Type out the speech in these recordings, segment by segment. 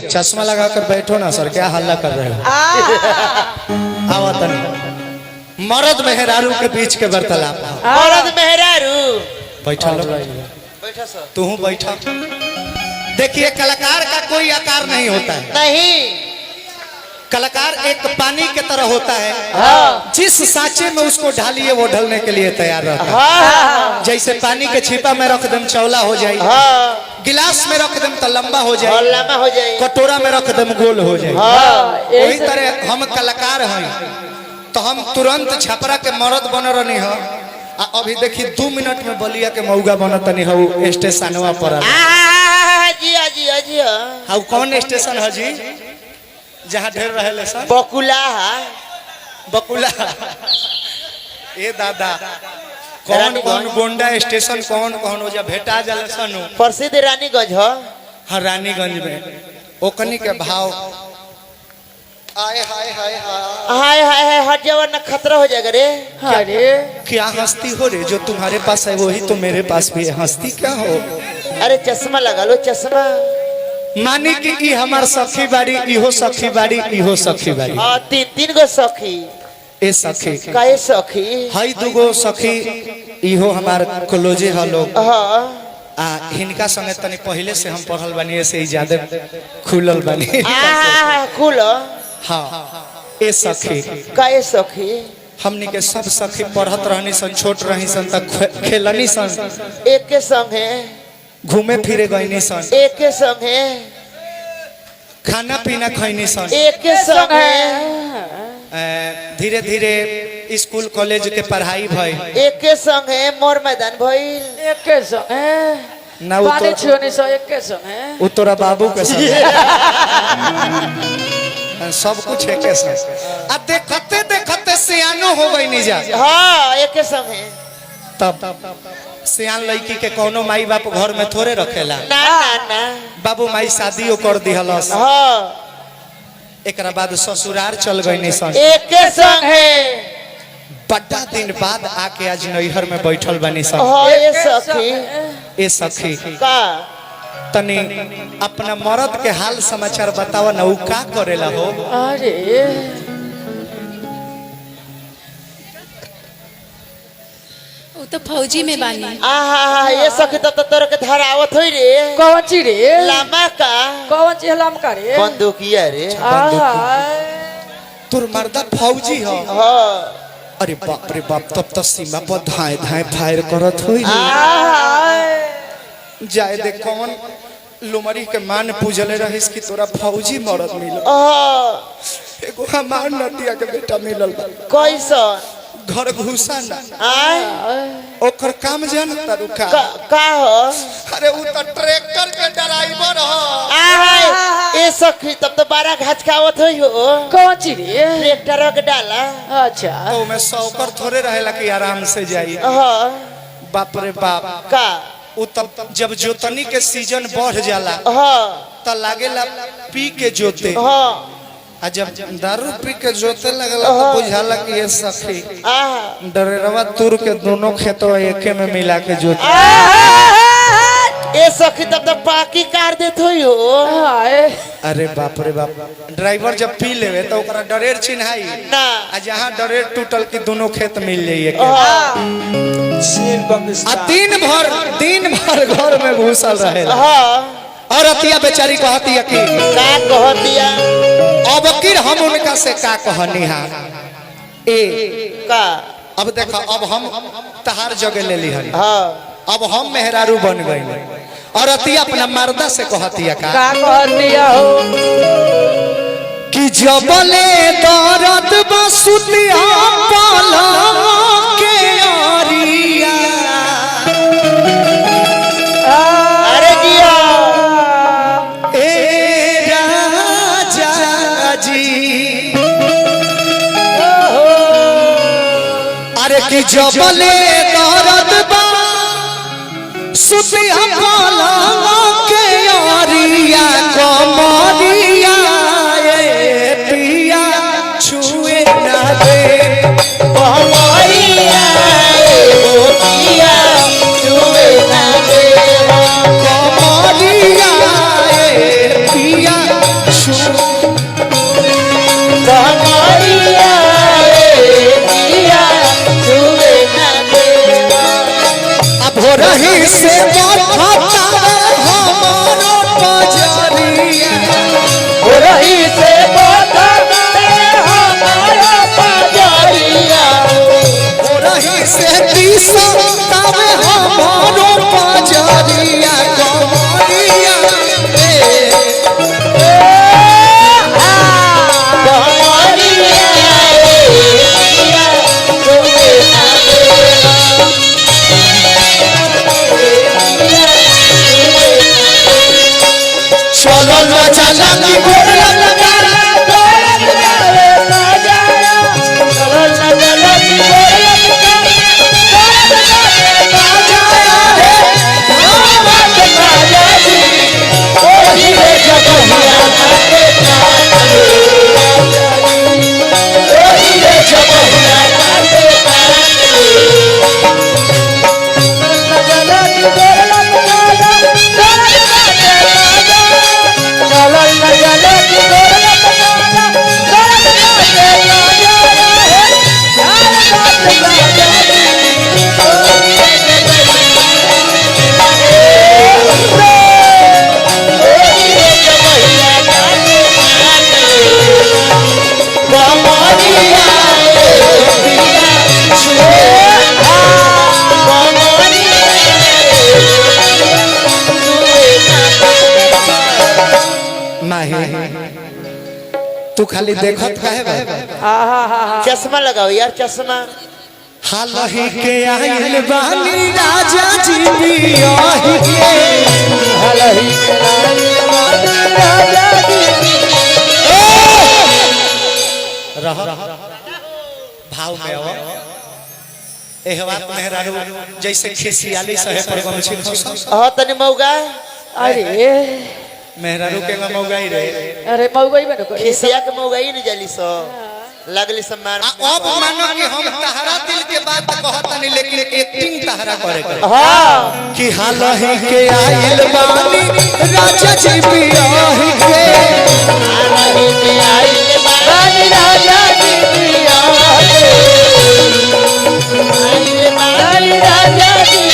चश्मा लगा कर बैठो ना सर, क्या हल्ला कर रहे हो? आवतन मर्द मेहरारू के बीच के वार्तालाप। मर्द मेहरारू बैठा लो, बैठा सर। तू बैठा। देखिए कलाकार का कोई आकार नहीं होता है। नहीं, कलाकार एक पानी की तरह होता है। हाँ। जिस सांचे में उसको ढालिए वो ढलने के लिए तैयार रहता है। हाँ। जैसे पानी के छिपा में रख दम चौला हो जाए, हाँ। गिलास में रख दम तो लंबा हो जाए, लंबा हो जाए, कटोरा में रख दम गोल हो जाए। हाँ। वही तरह हम कलाकार हैं तो हम तुरंत छपरा के मर्द बन रही हो। अभी देखी 2 मिनट में बलिया के मऊगा बनत नहीं हो स्टेशनवा पर। जिया जिया जिया। हाँ कौन स्टेशन है जी जहाँ ढेर रहे सर? बकुला बकुला। ए दादा कौन कौन गोंडा स्टेशन कौन कौन हो जा भेटा जल सनु प्रसिद्ध रानीगंज हो। हाँ रानीगंज में ओकनी के भाव आए हाय हाय हाय हाय हाय हट जाओ ना खतरा हो जाएगा रे। अरे क्या हंसती हो रे? जो तुम्हारे पास है वही तो मेरे पास भी है। हंसती क्या हो? अरे चश्मा लगा लो चश्मा। मानी कि ई हमार सखी बाड़ी, इहो सखी बाड़ी, इहो सखी बाड़ी। हाँ 3 गो सखी। ए सखी काहे सखी? हई दुगो सखी इहो हमार क्लोजे ह लोग। हाँ। हिनका संगे तनी पहले से हम पढ़ल बनी से ही ज्यादा खुलल बनी। खुलो। हाँ ए सखी काहे सखी? हमनी के सब सखी पढ़त रहनी सन, छोट रही सन तक खेलनी सन, एक के संगे घूमे फिरे गईनी सन, एक के संगे खाना पीना खैनी सन, एक के संगे धीरे धीरे स्कूल कॉलेज के पढ़ाई भई, एक के संगे मोर मैदान भइल, एक के संगे ना पानी छुनी सो एक के संगे उतरा बाबू के संग सब कुछ एक के संग। अब देखते देखते सियानो हो गई नहीं जा। हाँ एक के संगे। तब सियान लड़की के कोनो माई बाप घर में थोड़े रखेला। ना ना ना बाबू माई शादियों कर दिहलस। हाँ एकरा बाद ससुराल चल गई नहीं सन। एक के संगे बड़ा दिन बाद आके आज नैहर में बैठल बनी सन। हाँ ये सखी। ए सखी का तनी अपना मर्द के हाल समाचार बतावा ना, उ का करेला हो? अरे वो तो फौजी में बानी। आहा ये सखी तो तोर के धरावत होई रे। कौन ची रे? लामा का कौन ची हलाम का रे? बंदूकिया रे। तुर मर्दा फौजी हो? हाँ। अरे बाप रे बाप, तब तो सीमा पर धाए धाए फायर करत होई। जाए दे कौन लुमरी के मान पूजले रहिस कि तोरा फौजी मर्द मिलल। एगो हमार नदिया के बेटा मिलल बा। कैसन? घर घुसा ना आय ओकर काम जान तारू का हो? अरे उ तो ट्रैक्टर के ड्राइवर हो। आय ए सखी तब तो बारा घचकावत होई हो। कौन ची रे? ट्रैक्टर के डाला। अच्छा तो मैं सौकर थोड़े रहेला कि आराम से जाई। हाँ बाप रे बाप का उ तब जब जोतनी के सीजन बढ़ जाला हाँ त लागेला पी के जोते। हाँ आ जब दारू पी के जोते लगला तो बुझाला कि ये सखी डरेरवा तुर के दोनों खेतवा एके में मिला के जोते। ए सखी तब तो पाकी कार देत होई हो। अरे बाप रे बाप, ड्राइवर जब पी लेवे तो ओकरा डरेर चिन्हाई ना। आ जहाँ डरेर टूटल कि दोनों खेत मिल जाइए। दिन भर घर में घुसल रहे। और अतिया बेचारी कहती है कि का कहतिया? अब किर हम उनका से का कहनी हा ए का अब देखा, अब हम तहार जगह ले ली हन। हाँ अब हम मेहरारू बन गई और अतिया अपना मर्दा से कहती है का कहतिया हो कि जबले दर्द बसुतिया पलंग के आरिया। अरे जिया ए राजा जी, अरे कि जबले दर्द बसुतिया पलंग के आरिया कमरिया पिया छुए ना दे कमरिया पिया छुए ना दे कमरिया पिया बखता हमारो पजरिया रही से बदलते हमारा पजरिया रही से दिसता हमारो पजरिया कमरिया चलो ना चला की बोला तू खाली देखत काहे बा चश्मा लगाओ यार चश्मा हालही के आइल बानी राजा जी बियाही के हलही के राजा जी रह भाव में आओ एहवा मेहरारू जैसे खिसियाली सहे पर गमछी हां तने मौगा अरे मेहरारू के मौगाई रे अरे मौगई में नको खिसिया के मौगाई न जली सो लगली सम्मान अब मानो कि हम तहरा दिल के बात कहत नहीं लेकिन एक्टिंग तहरा करे हां कि हालही के आइल बानी राजा जी बियाही के हलही के आइल बानी राजा जी बियाही आइल बानी राजा जी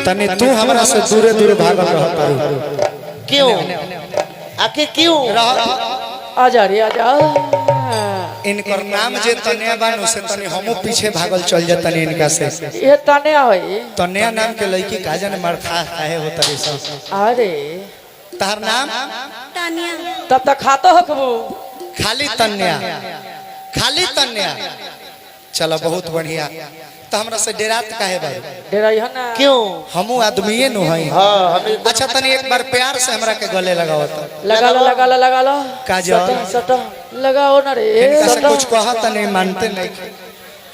तने तू हमरा से दूरे दूरे भागल रहत क्यों आखिर क्यों आजा रे आजा इनकर नाम जे तने बानो से तने हमो पीछे भागल चल जतनी इनका से ये तने होई तने नाम के लड़की का जाने मरथा काहे होत रे सब अरे तार नाम तानिया तब तक खातो हकबू खाली तन्या चलो बहुत बढ़िया तो हमरा से डेरात काहे बा डेरा है ना क्यों हमू आदमीए नु हई हां हमें अच्छा तनी एक बार प्यार से हमरा के गले लगाओ तो लगा लो काजल सट लगाओ ना रे इनका से सट कुछ कहत नहीं मानते नहीं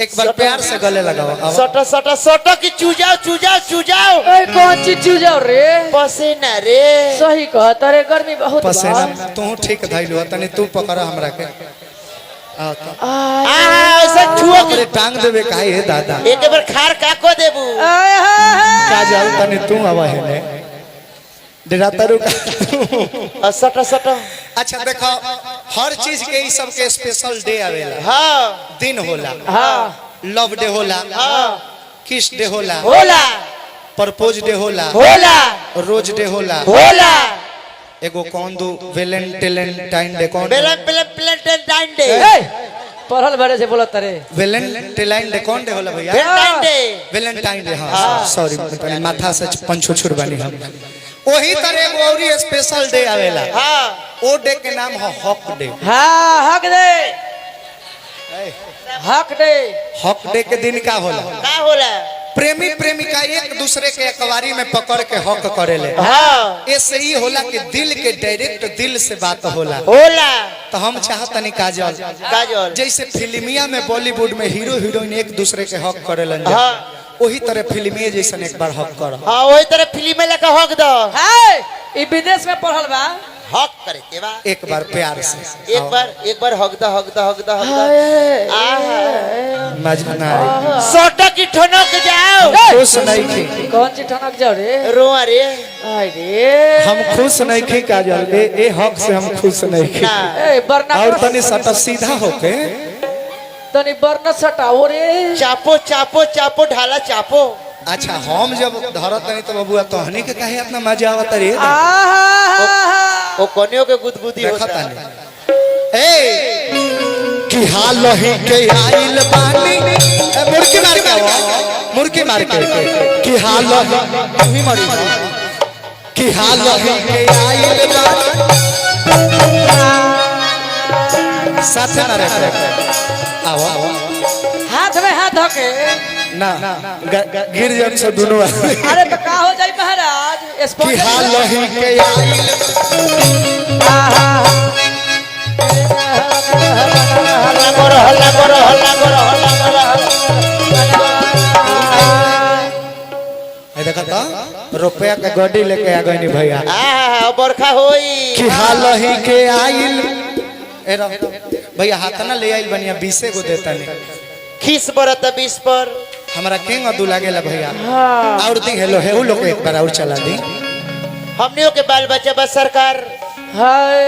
एक बार प्यार से गले लगाओ अब सटा सटा सटा की चूजाओ ए कौन चीज चूजाओ रे पसीना रे सही कह तारे गर्मी बहुत बा पसेना तू ठीक धइलु तनी तू पकड़ हमरा के आ तो ऐसा छुआ अरे टांग देबे काहे हे दादा एक बार खार का को देबू काजल तनी तू आवा है ने डेरा तारू का सटा सटा अच्छा देखो हर चीज के ई सब के स्पेशल डे आवेला हां दिन होला हां लव डे होला हां किस डे होला होला प्रपोज डे होला रोज डे होला एगो कौन दो वेलेंटाइन डे कौन वेलेंटाइन डे पढ़ल बड़े से बोलत रे वेलेंटाइन डे कौन डे होला भैया वेलेंटाइन डे हां सॉरी तनी माथा से पंछुछुर बनी हम वही तरह एगो औरी स्पेशल डे आवेला हां ओ डे के नाम है हक डे हां हक डे के दिन का होला प्रेमी प्रेमिका एक दूसरे के अखबारी में पकड़ के हक करेले ऐसे ही होला कि दिल के डायरेक्ट दिल से बात होला तो हम चाहतनी काजल जैसे फिल्मिया में बॉलीवुड में हीरो हीरोइन एक दूसरे के हक करेलन वही तरह फिल्मिया जैसन एक बार हक कर वही तरह फिल्म में लेकर हक दो ई विदेश में पढ़ल बा हक करे के बा एक बार प्यार से एक बार हक दो मजा ना आई सोटा की ठनक जाओ खुश नहीं थी कौन सी ठनक जाओ रे रोआ रे आई रे हम खुश नहीं थी काजल ए हक से हम खुश नहीं थी ए बरना और तनी सटा सीधा होके तनी बरना सटाओ रे। चापो चापो चापो ढाला चापो। अच्छा हम जब धरत नहीं तो बबुआ तोहनी के काहे इतना मजा आवत रे? आहा वो कोनियों के गुदगुदी देखत होता है। तानी ए कि हाल ही के आइल बानी मुर्गी मार के आओ, मुर्गी मार के कि हाल ही मरी कि हाल ही के आइल बानी साथ ना रे आओ हाथ में हाथ धके। ना गिर जन से दोनों अरे तो का हो जाई महाराज? कि स्पॉट हाल ही के आइल हल्ला करो हल्ला करो हल्ला करो हल्ला करो। देखा था रुपया के गड्डी लेके आ गई भैया बरखा होई कि हाल ही के आइल भैया हाथ ना ले आइल बनिया 20 गो देता नहीं खीस बरत 20 पर हमारा केंग अदू लागेला भैया और दी हेलो हेऊ लोग एक बार और चला दी हमनियों के बाल बच्चा बस सरकार हाय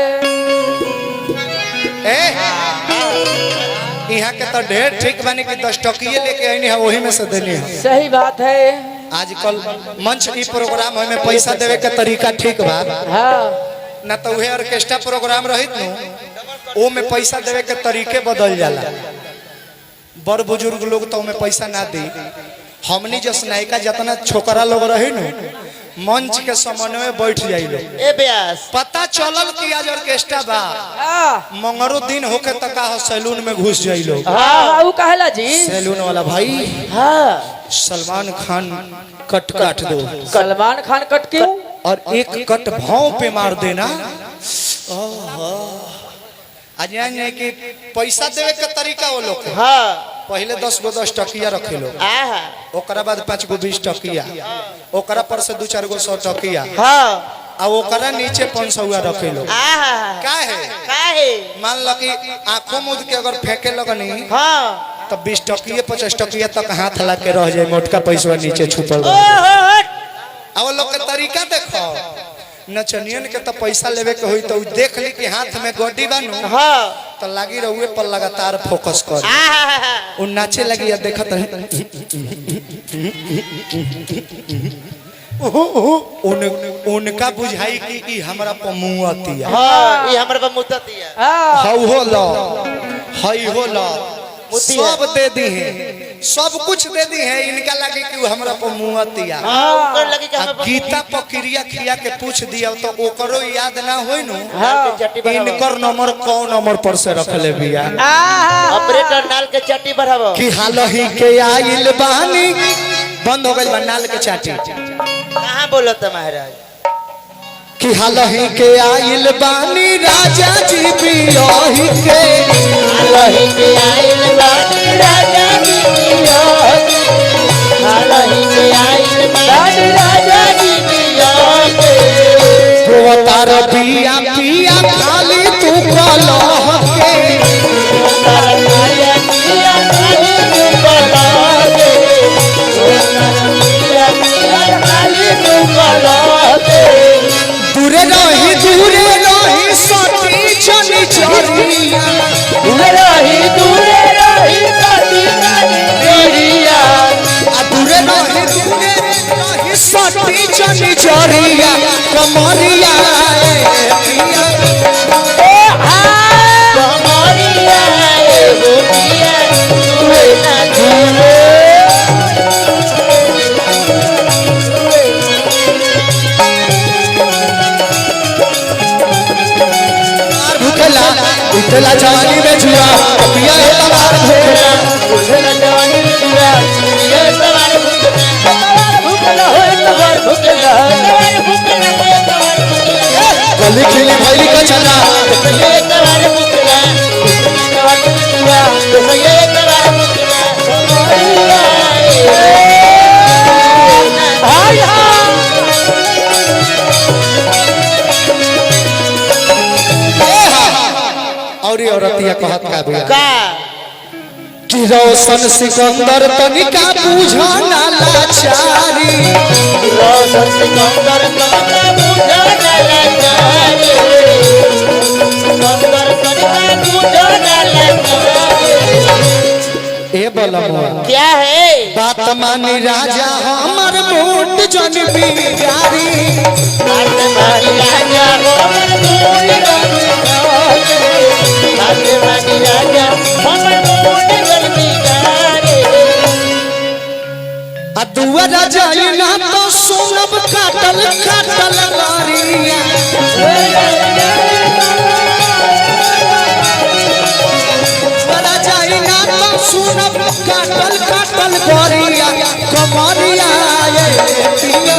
ए यहाँ के तो ढेर ठीक बनी कि 10 टकिए लेके आईनी है वही में से देनी है। सही बात है। आजकल मंच की प्रोग्राम में पैसा देवे के तरीका ठीक बा हाँ ना तो वह ऑर्केस्ट्रा प्रोग्राम रहित नु ओ में पैसा देवे के तरीके बदल जाला। बड़ बुजुर्ग लोग तो में पैसा ना दी हमनी जस नायिका जितना छोकरा लोग रही नु मंच के समन्वय में बैठ जाई लोग ए ब्यास पता चलल कि आज ऑर्केस्ट्रा बा मंगरो दिन होके तक सैलून में घुस जाई लोग। हाँ वो कहला जी सैलून वाला भाई हाँ सलमान खान कट काट दो सलमान खान कट क्यों और एक कट भाव पे मार देना। आज नहीं कि पैसा देवे के तरीका वो लोग हाँ पहले 10 गो 10 टकिया रखे लोग आहा ओकरा बाद 5 गो 20 टकिया ओकरा पर से 2-4 गो 100 टकिया हाँ आ ओकरा नीचे 500 रखे लोग। आहा काहे मान लो कि आंखों मुद के अगर फेंके लगनी हाँ तो 20 टकिया 50 टकिया तक हाथ ला के रह जाए मोटका पैसा नीचे छुपल आ वो लोग के तरीका देखो नचनियन के तो पैसा लेवे के होई तो देख ली कि हाथ में गड्डी बानू हाँ तो लागी रहुए पर लगातार फोकस कर आहा उ नाचे लगी देखत उनका बुझाई कि ई हमरा पर मुआतिया हाँ ये हमरा पर मुततिया हौ हो लो हई हो लो सब दे दी है सब कुछ दे दी है इनका लगे कि हमरा पर मुआतिया हाँ ऊपर लगी कि हमरा पर गीता प्रक्रिया खिया के पूछ दिया तो ओकरो याद ना होई नु चट्टी बढ़ावो इनकर नंबर कौन नंबर पर से रख ले बिया ऑपरेटर नाल के चट्टी बढ़ावो कि हाल ही के आइल बानी बंद हो गइल बा नाल के चाटी कहां बोलत महाराज कि हाल ही के आइल बानी राजा जी बियाही के हालही के आइल बानी राजा जी बियाही हालही के आइल बानी राजा जी बियाही तो तार बिया पिया खाली तू कलह के तार बिया पिया खाली तू कलह के बिया पिया खाली तू कलह के दूरे रही सती चली चरिया दूरे रही सती चरिया आ दूरे रही सती चली चरिया कमरिया कमरिया एगो पिया तुए ना दूरे उठला जवानी में जुआ पिया है तवार भूखला उठला जवानी में जुआ पिया है तवार भूखला होए तवार भूखला तवार भूखला होए तवार भूखला गली खिली भैली का चला ये तवार भूखला तवार भूखला तो ये तवार भूखला हाय और ये औरतिया कहत का बिया का कि रोशन सिकंदर तनिका बुझा ना लाचारी रोशन सिकंदर तनिका बुझा ना लाचारी सिकंदर तनिका बुझा ना लाचारी बलमुआ क्या है बात मानी राजा हमर मूड जन बिगारी बात मानी राजा हमर मूड जन बात मानी राजा हमर मूड जन बिगारे आ दुआरा जाई ना तो सुनब काटल काटल गारिया दुआरा जाई ना तो सुनब काटल काटल गारिया कमरिया ये पिया